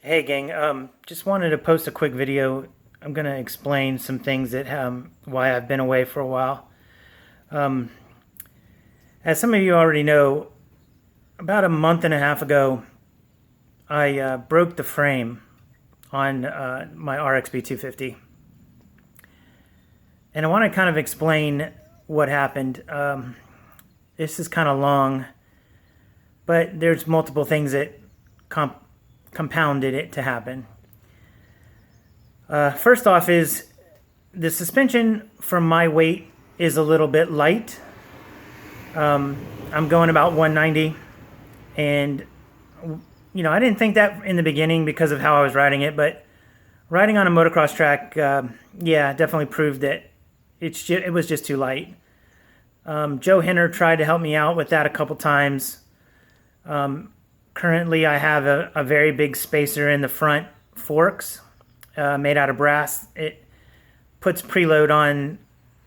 Hey gang, just wanted to post a quick video. I'm going to explain some things that why I've been away for a while. Um, as some of you already know, about a month and a half ago, I broke the frame on my RXB250. And I want to kind of explain what happened. This is kind of long, but there's multiple things that compounded it to happen. First off is the suspension for my weight is a little bit light. I'm going about 190, and I didn't think that in the beginning because of how I was riding it, but riding on a motocross track, yeah, definitely proved that it was just too light. Joe Henner tried to help me out with that a couple times. Currently, I have a very big spacer in the front forks made out of brass. It puts preload on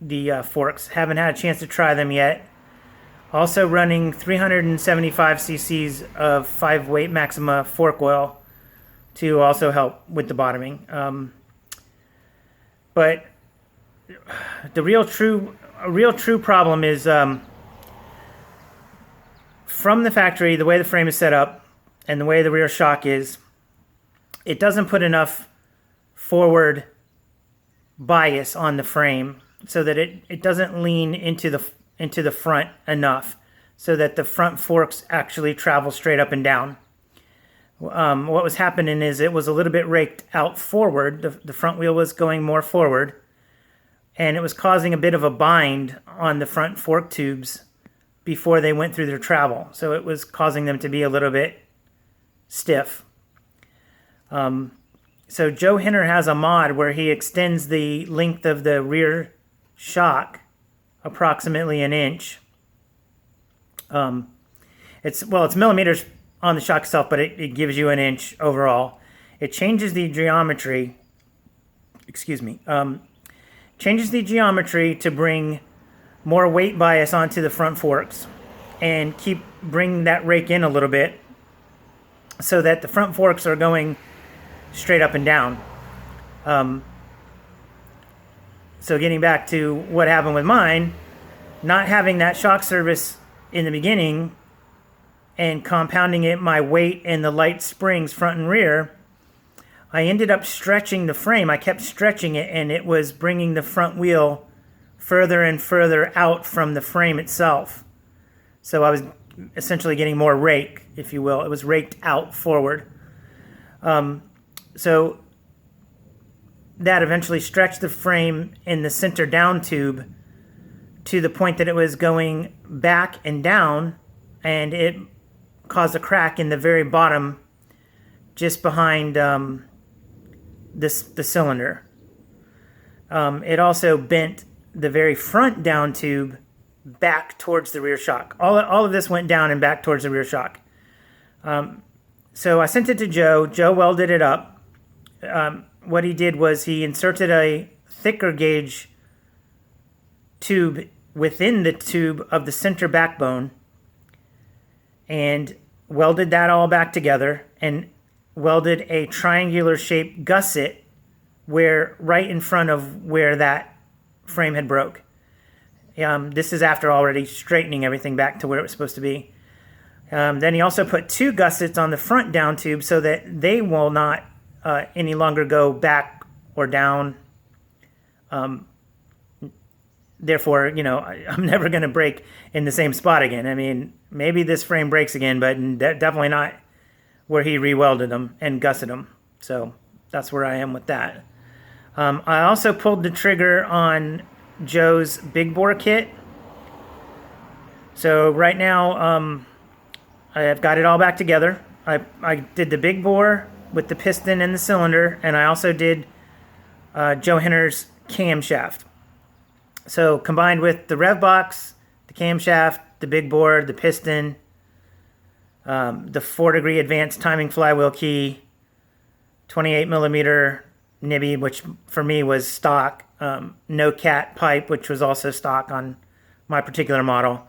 the forks. Haven't had a chance to try them yet. Also running 375 cc's of 5-weight Maxima fork oil to also help with the bottoming. But the real true problem is from the factory, the way the frame is set up and the way the rear shock is, it doesn't put enough forward bias on the frame so that it doesn't lean into the front enough so that the front forks actually travel straight up and down. What was happening is it was a little bit raked out forward. The front wheel was going more forward, and it was causing a bit of a bind on the front fork tubes before they went through their travel. So it was causing them to be a little bit stiff. So Joe Henner has a mod where he extends the length of the rear shock approximately an inch. It's millimeters on the shock itself, but it gives you an inch overall. It changes the geometry, changes the geometry to bring more weight bias onto the front forks and bring that rake in a little bit so that the front forks are going straight up and down. So getting back to what happened with mine, not having that shock service in the beginning and compounding it my weight and the light springs front and rear, I ended up stretching the frame. I kept stretching it, and it was bringing the front wheel further and further out from the frame itself. So I was essentially getting more rake, if you will. It was raked out forward. So that eventually stretched the frame in the center down tube to the point that it was going back and down, and it caused a crack in the very bottom just behind the cylinder. It also bent the very front down tube back towards the rear shock. All of this went down and back towards the rear shock. So I sent it to Joe. Joe welded it up. What he did was he inserted a thicker gauge tube within the tube of the center backbone and welded that all back together and welded a triangular shaped gusset right in front of where that frame had broke. This is after already straightening everything back to where it was supposed to be. Then he also put 2 gussets on the front down tube so that they will not any longer go back or down. Therefore, I'm never going to break in the same spot again. I mean, maybe this frame breaks again, but definitely not where he re-welded them and gusseted them. So that's where I am with that. I also pulled the trigger on Joe's big bore kit. So right now, I have got it all back together. I did the big bore with the piston and the cylinder, and I also did Joe Henner's camshaft. So combined with the rev box, the camshaft, the big bore, the piston, the 4-degree advanced timing flywheel key, 28 millimeter nibby, which for me was stock, no cat pipe, which was also stock on my particular model.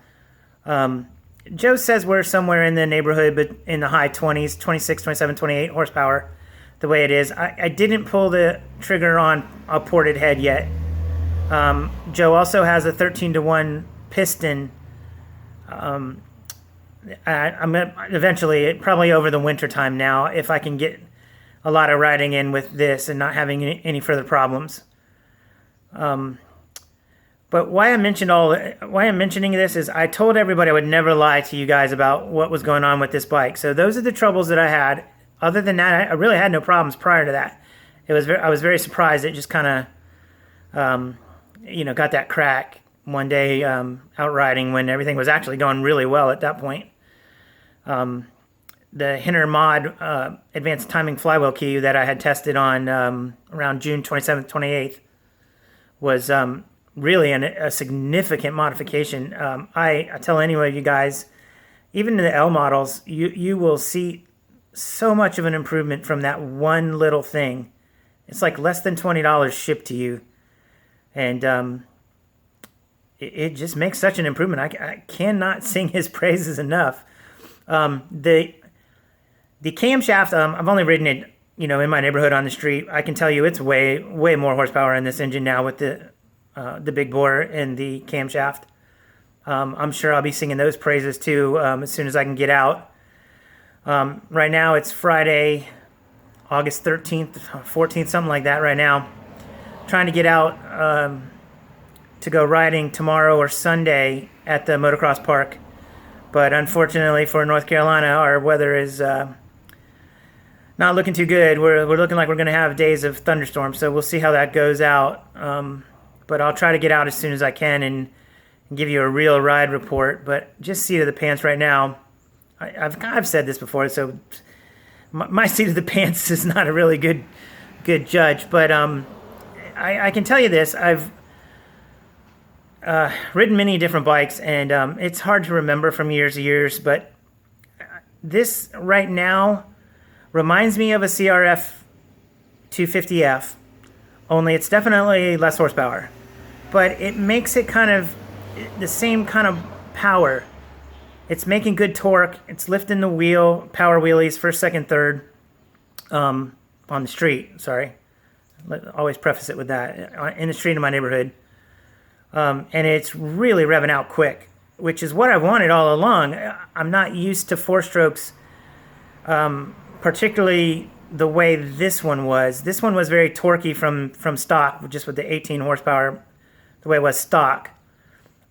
Joe says we're somewhere in the neighborhood, but in the high 20s, 26, 27, 28 horsepower. the way it is. I didn't pull the trigger on a ported head yet. Joe also has a 13-to-1 piston. I'm eventually, probably over the winter time now, if I can get a lot of riding in with this and not having any further problems. But why I'm mentioning this is I told everybody I would never lie to you guys about what was going on with this bike. So those are the troubles that I had. Other than that, I really had no problems prior to that. I was very surprised. It just kind of, got that crack one day out riding when everything was actually going really well at that point. The Hinner Mod advanced timing flywheel key that I had tested on around June 27th, 28th was really a significant modification. I tell any of you guys, even in the L models, you will see so much of an improvement from that one little thing. It's like less than $20 shipped to you. And it just makes such an improvement. I cannot sing his praises enough. The camshaft, I've only ridden it, in my neighborhood on the street. I can tell you it's way more horsepower in this engine now with the big bore and the camshaft. I'm sure I'll be singing those praises too as soon as I can get out. Right now it's Friday, August 13th, 14th, something like that right now. Trying to get out to go riding tomorrow or Sunday at the motocross park. But unfortunately for North Carolina, our weather is not looking too good. We're looking like we're going to have days of thunderstorms, so we'll see how that goes out. But I'll try to get out as soon as I can and give you a real ride report. But just seat of the pants right now, I've said this before, so my seat of the pants is not a really good judge. But I can tell you this: I've ridden many different bikes, and it's hard to remember from years to years. But this right now reminds me of a CRF 250F, only it's definitely less horsepower. But it makes it kind of the same kind of power. It's making good torque. It's lifting the wheel, power wheelies, first, second, third, on the street. Sorry, always preface it with that. In the street in my neighborhood, and it's really revving out quick, which is what I wanted all along. I'm not used to four strokes, particularly the way this one was. This one was very torquey from stock, just with the 18 horsepower, the way it was stock.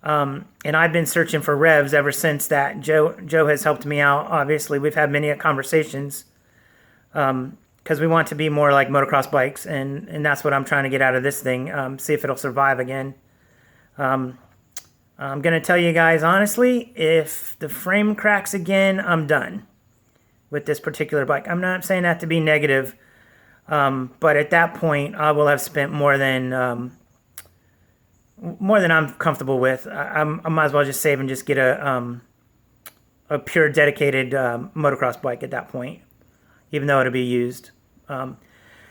And I've been searching for revs ever since that. Joe has helped me out. Obviously, we've had many conversations because we want to be more like motocross bikes, and that's what I'm trying to get out of this thing. See if it'll survive again. I'm going to tell you guys honestly, if the frame cracks again, I'm done with this particular bike. I'm not saying that to be negative, but at that point, I will have spent more than I'm comfortable with. I might as well just save and just get a pure dedicated motocross bike at that point, even though it'll be used.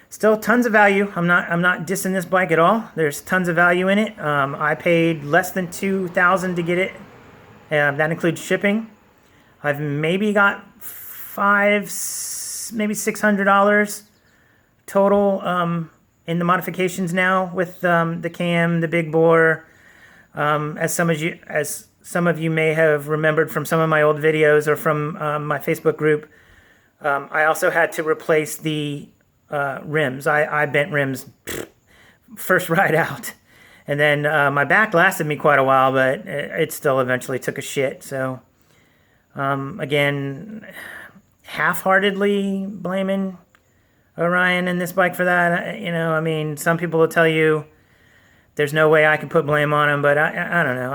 Still tons of value. I'm not dissing this bike at all. There's tons of value in it. I paid less than $2,000 to get it. That includes shipping. I've maybe got maybe $600 total in the modifications now with the cam, the big bore. As some of you may have remembered from some of my old videos or from my Facebook group, I also had to replace the rims. I bent rims first ride out, and then my back lasted me quite a while, but it still eventually took a shit. So again, half-heartedly blaming Orion and this bike for that. I mean, some people will tell you there's no way I can put blame on them, but I don't know.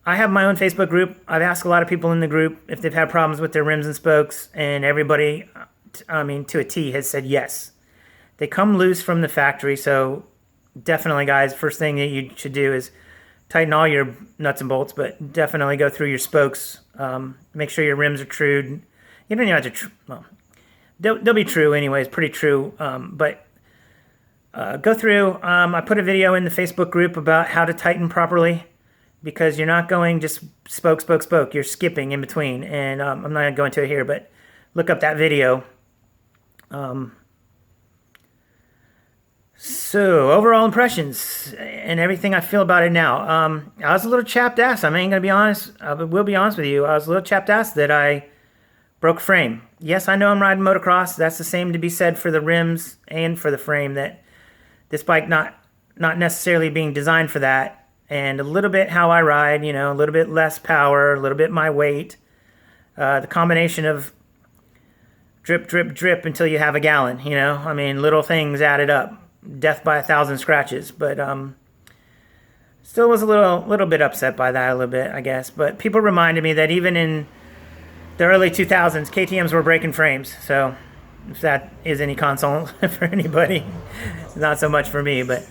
I have my own Facebook group. I've asked a lot of people in the group if they've had problems with their rims and spokes, and everybody, to a T, has said yes. They come loose from the factory, so definitely, guys, first thing that you should do is tighten all your nuts and bolts, but definitely go through your spokes. Make sure your rims are trued. You don't even have to, they'll be true anyways, pretty true, but go through. I put a video in the Facebook group about how to tighten properly, because you're not going just spoke. You're skipping in between, and I'm not going to go into it here, but look up that video. So, overall impressions and everything I feel about it now. I was a little chapped ass. I ain't gonna be honest. I will be honest with you. I was a little chapped ass that I broke frame. Yes, I know I'm riding motocross. That's the same to be said for the rims and for the frame. That this bike not necessarily being designed for that. And a little bit how I ride. You know, a little bit less power, a little bit my weight. The combination of drip, drip, drip until you have a gallon. You know, I mean, little things added up. Death by 1,000 scratches, but still was a little bit upset by that a little bit, I guess. But people reminded me that even in the early 2000s, KTMs were breaking frames. So if that is any console for anybody, not so much for me, but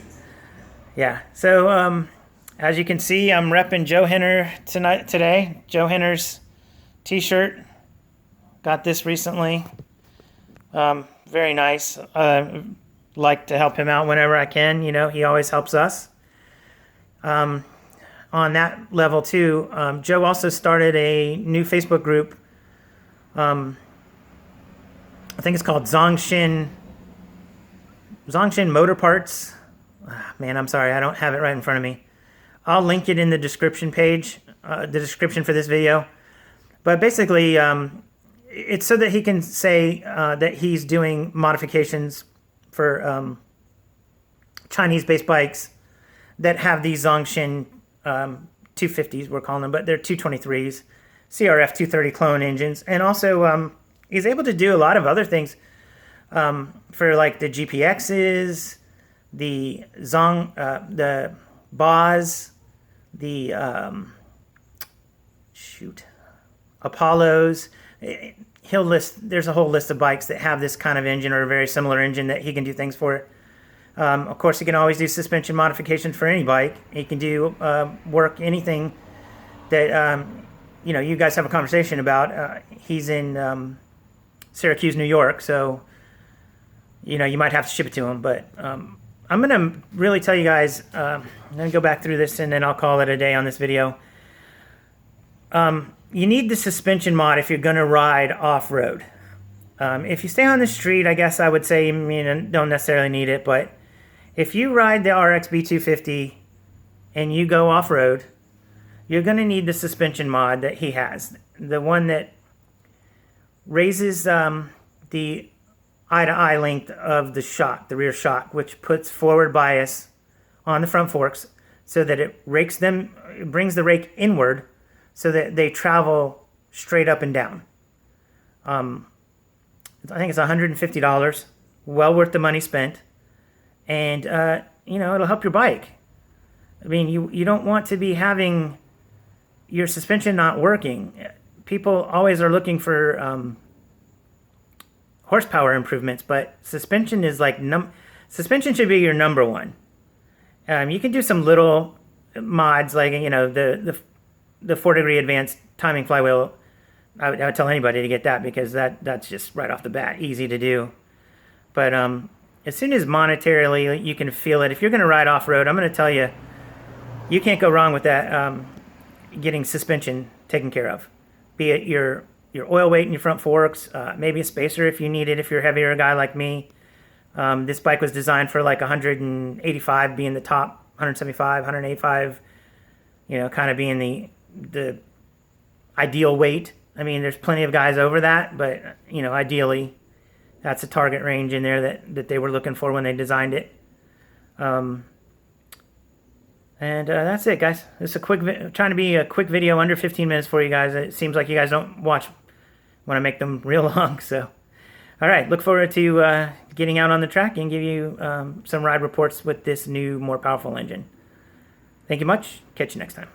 yeah. So as you can see, I'm repping Joe Henner today. Joe Henner's t-shirt. Got this recently. Very nice. Like to help him out whenever I can. You know, he always helps us. On that level too, Joe also started a new Facebook group. I think it's called Zongshin Motor Parts. Man, I'm sorry, I don't have it right in front of me. I'll link it in the description page, the description for this video. But basically, it's so that he can say that he's doing modifications for Chinese-based bikes that have these Zongshin 250s, we're calling them, but they're 223s, CRF 230 clone engines. And also, he's able to do a lot of other things for like the GPXs, the the Boz, the Apollos. He'll list, there's a whole list of bikes that have this kind of engine or a very similar engine that he can do things for. Of course, he can always do suspension modifications for any bike. He can do work, anything that, you know, you guys have a conversation about. He's in Syracuse, New York, so, you know, you might have to ship it to him. But I'm going to really tell you guys, I'm going to go back through this and then I'll call it a day on this video. You need the suspension mod if you're going to ride off-road. If you stay on the street, I guess I would say you don't necessarily need it. But if you ride the RXB250 and you go off-road, you're going to need the suspension mod that he has. The one that raises the eye-to-eye length of the shock, the rear shock, which puts forward bias on the front forks so that it brings the rake inward, so that they travel straight up and down. I think it's $150, well worth the money spent. And, you know, it'll help your bike. I mean, you don't want to be having your suspension not working. People always are looking for horsepower improvements, but suspension is like, suspension should be your number one. You can do some little mods like, you know, the 4-degree advanced timing flywheel. I would tell anybody to get that because that's just right off the bat easy to do. But as soon as monetarily you can feel it, if you're going to ride off-road, I'm going to tell you, you can't go wrong with that. Getting suspension taken care of, be it your oil weight in your front forks, maybe a spacer if you need it, if you're a heavier guy like me. This bike was designed for like 185 being the top, 175, 185, you know, kind of being the ideal weight. I mean, there's plenty of guys over that, but, you know, ideally, that's a target range in there that they were looking for when they designed it. And that's it, guys. This is a quick, trying to be a quick video, under 15 minutes for you guys. It seems like you guys don't watch when I make them real long, so. All right, look forward to getting out on the track and give you some ride reports with this new, more powerful engine. Thank you much. Catch you next time.